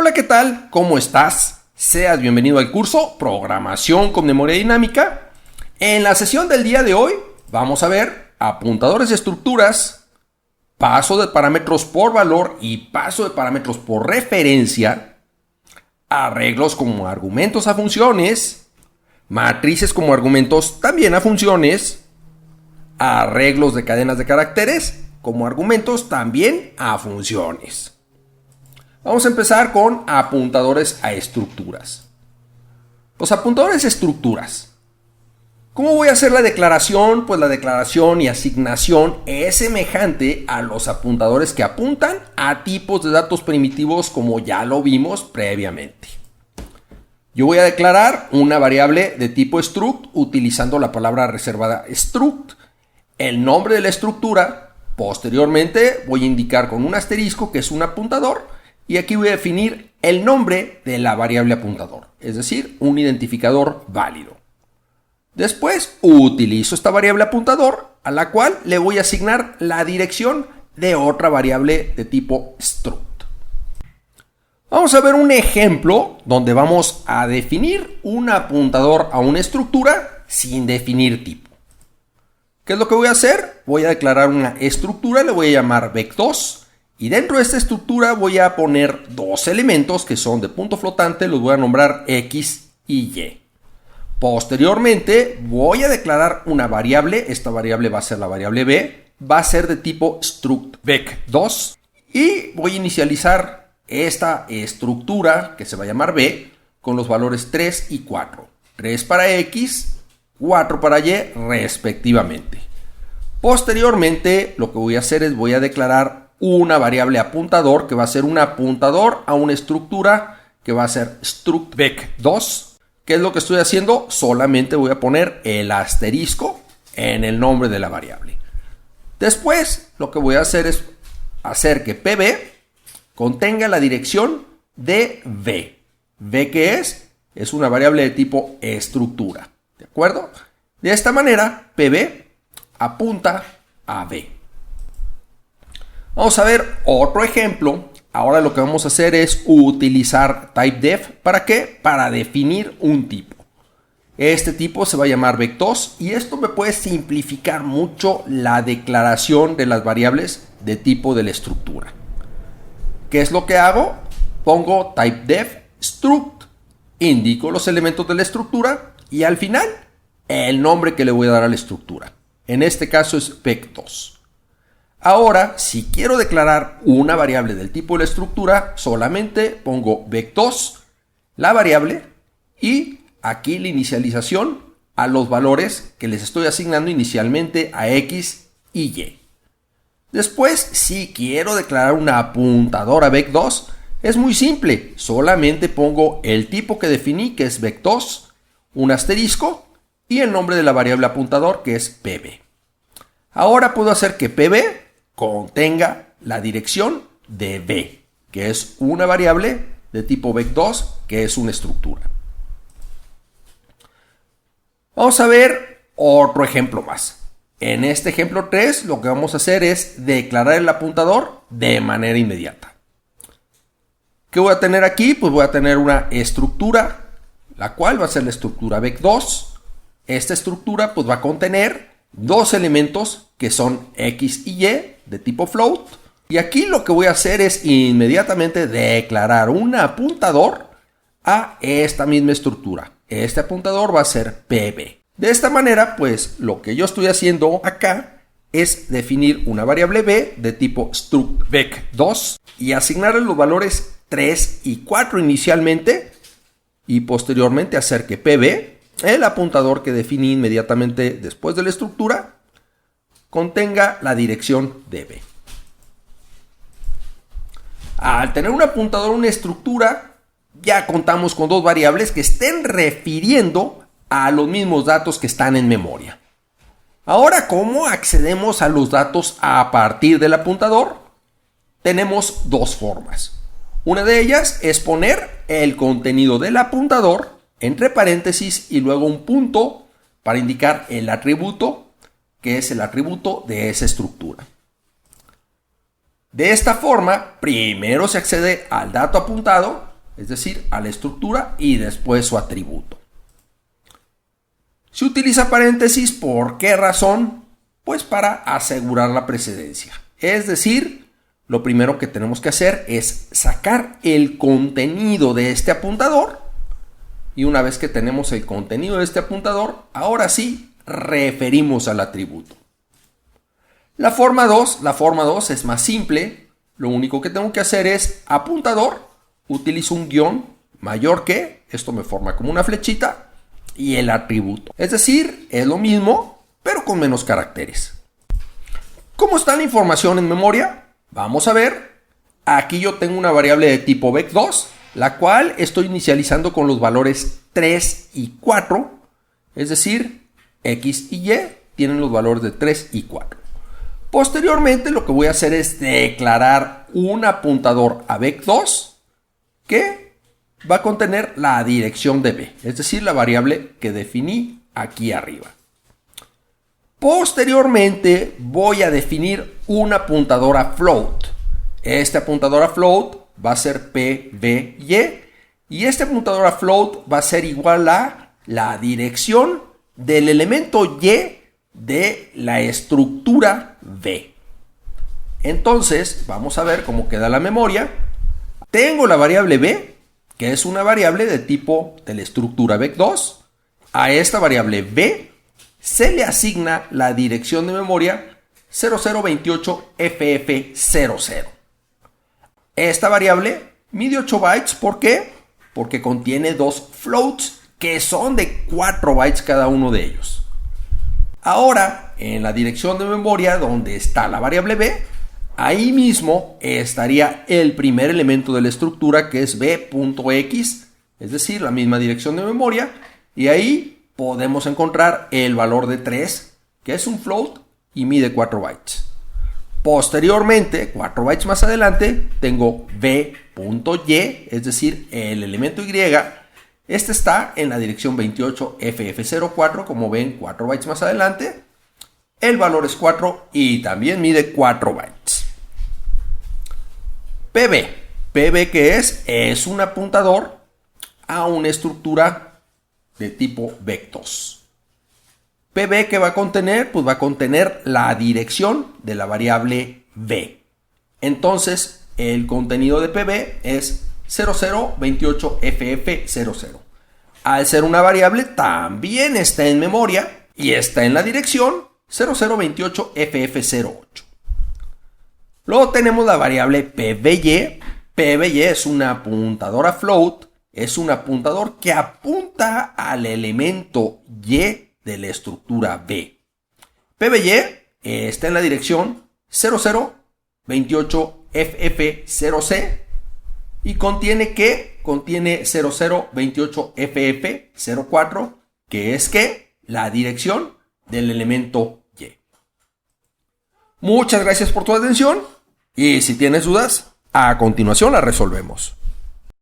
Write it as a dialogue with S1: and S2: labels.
S1: Hola, ¿qué tal? ¿Cómo estás? Seas bienvenido al curso Programación con Memoria Dinámica. En la sesión del día de hoy vamos a ver apuntadores de estructuras, paso de parámetros por valor y paso de parámetros por referencia, arreglos como argumentos a funciones, matrices como argumentos también a funciones, arreglos de cadenas de caracteres como argumentos también a funciones. Vamos a empezar con apuntadores a estructuras. Los apuntadores a estructuras. ¿Cómo voy a hacer la declaración? Pues la declaración y asignación es semejante a los apuntadores que apuntan a tipos de datos primitivos como ya lo vimos previamente. Yo voy a declarar una variable de tipo struct utilizando la palabra reservada struct, el nombre de la estructura. Posteriormente voy a indicar con un asterisco que es un apuntador. Y aquí voy a definir el nombre de la variable apuntador, es decir, un identificador válido. Después utilizo esta variable apuntador a la cual le voy a asignar la dirección de otra variable de tipo struct. Vamos a ver un ejemplo donde vamos a definir un apuntador a una estructura sin definir tipo. ¿Qué es lo que voy a hacer? Voy a declarar una estructura, le voy a llamar vec2. Y dentro de esta estructura voy a poner dos elementos que son de punto flotante, los voy a nombrar X y Y. Posteriormente voy a declarar una variable, esta variable va a ser la variable B, va a ser de tipo struct vec2 y voy a inicializar esta estructura que se va a llamar B con los valores 3 y 4. 3 para X, 4 para Y respectivamente. Posteriormente lo que voy a hacer es voy a declarar una variable apuntador que va a ser un apuntador a una estructura que va a ser struct vec2. ¿Qué es lo que estoy haciendo? Solamente voy a poner el asterisco en el nombre de la variable. Después lo que voy a hacer es hacer que pb contenga la dirección de v. ¿V qué es? Es una variable de tipo estructura. ¿De acuerdo? De esta manera pb apunta a v. Vamos a ver otro ejemplo. Ahora lo que vamos a hacer es utilizar typedef. ¿Para qué? Para definir un tipo. Este tipo se va a llamar vec2 y esto me puede simplificar mucho la declaración de las variables de tipo de la estructura. ¿Qué es lo que hago? Pongo typedef struct, indico los elementos de la estructura y al final el nombre que le voy a dar a la estructura. En este caso es vec2. Ahora, si quiero declarar una variable del tipo de la estructura, solamente pongo vec2, la variable, y aquí la inicialización a los valores que les estoy asignando inicialmente a X y Y. Después, si quiero declarar una apuntadora vec2, es muy simple. Solamente pongo el tipo que definí, que es vec2, un asterisco, y el nombre de la variable apuntador, que es pb. Ahora puedo hacer que pb contenga la dirección de b, que es una variable de tipo vec2, que es una estructura. Vamos a ver otro ejemplo más. En este ejemplo 3, lo que vamos a hacer es declarar el apuntador de manera inmediata. ¿Qué voy a tener aquí? Pues voy a tener una estructura, la cual va a ser la estructura vec2. Esta estructura pues va a contener dos elementos que son X y Y de tipo float. Y aquí lo que voy a hacer es inmediatamente declarar un apuntador a esta misma estructura. Este apuntador va a ser pb. De esta manera, pues lo que yo estoy haciendo acá es definir una variable b de tipo struct vec2 y asignarle los valores 3 y 4 inicialmente y posteriormente hacer que pb, el apuntador que definí inmediatamente después de la estructura, contenga la dirección de b. Al tener un apuntador a una estructura, ya contamos con dos variables que estén refiriendo a los mismos datos que están en memoria. Ahora, ¿cómo accedemos a los datos a partir del apuntador? Tenemos dos formas. Una de ellas es poner el contenido del apuntador entre paréntesis y luego un punto para indicar el atributo, que es el atributo de esa estructura. De esta forma, primero se accede al dato apuntado es decir, a la estructura y después su atributo. Se utiliza paréntesis, ¿por qué razón? Pues para asegurar la precedencia. Es decir, lo primero que tenemos que hacer es sacar el contenido de este apuntador. Y una vez que tenemos el contenido de este apuntador, ahora sí referimos al atributo. La forma 2 es más simple. Lo único que tengo que hacer es apuntador, utilizo un guión mayor que, esto me forma como una flechita, y el atributo. Es decir, es lo mismo, pero con menos caracteres. ¿Cómo está la información en memoria? Vamos a ver. Aquí yo tengo una variable de tipo vec2, la cual estoy inicializando con los valores 3 y 4, es decir, x y y tienen los valores de 3 y 4. Posteriormente lo que voy a hacer es declarar un apuntador a vec2 que va a contener la dirección de b, es decir, la variable que definí aquí arriba. Posteriormente voy a definir un apuntador a float. Este apuntador a float va a ser pby y este apuntador a float va a ser igual a la dirección del elemento y de la estructura v. Entonces vamos a ver cómo queda la memoria. Tengo la variable b, que es una variable de tipo de la estructura vec2. A esta variable b se le asigna la dirección de memoria 0028ff00. Esta variable mide 8 bytes. ¿Por qué? Porque contiene dos floats que son de 4 bytes cada uno de ellos. Ahora, en la dirección de memoria donde está la variable b, ahí mismo estaría el primer elemento de la estructura, que es b.x, es decir, la misma dirección de memoria, y ahí podemos encontrar el valor de 3, que es un float y mide 4 bytes. Posteriormente, 4 bytes más adelante, tengo b.y, es decir, el elemento y. Este está en la dirección 28ff04, como ven, 4 bytes más adelante. El valor es 4 y también mide 4 bytes. PB. PB, ¿qué es? Es un apuntador a una estructura de tipo vec2. PB, ¿qué va a contener? Pues va a contener la dirección de la variable b. Entonces, el contenido de PB es 0028ff00. Al ser una variable, también está en memoria y está en la dirección 0028ff08. Luego tenemos la variable pby. Pby es un apuntador a float, es un apuntador que apunta al elemento y de la estructura b. Pby está en la dirección 0028ff0c y contiene 0028ff04, que es la dirección del elemento y. Muchas gracias por tu atención y si tienes dudas, a continuación las resolvemos.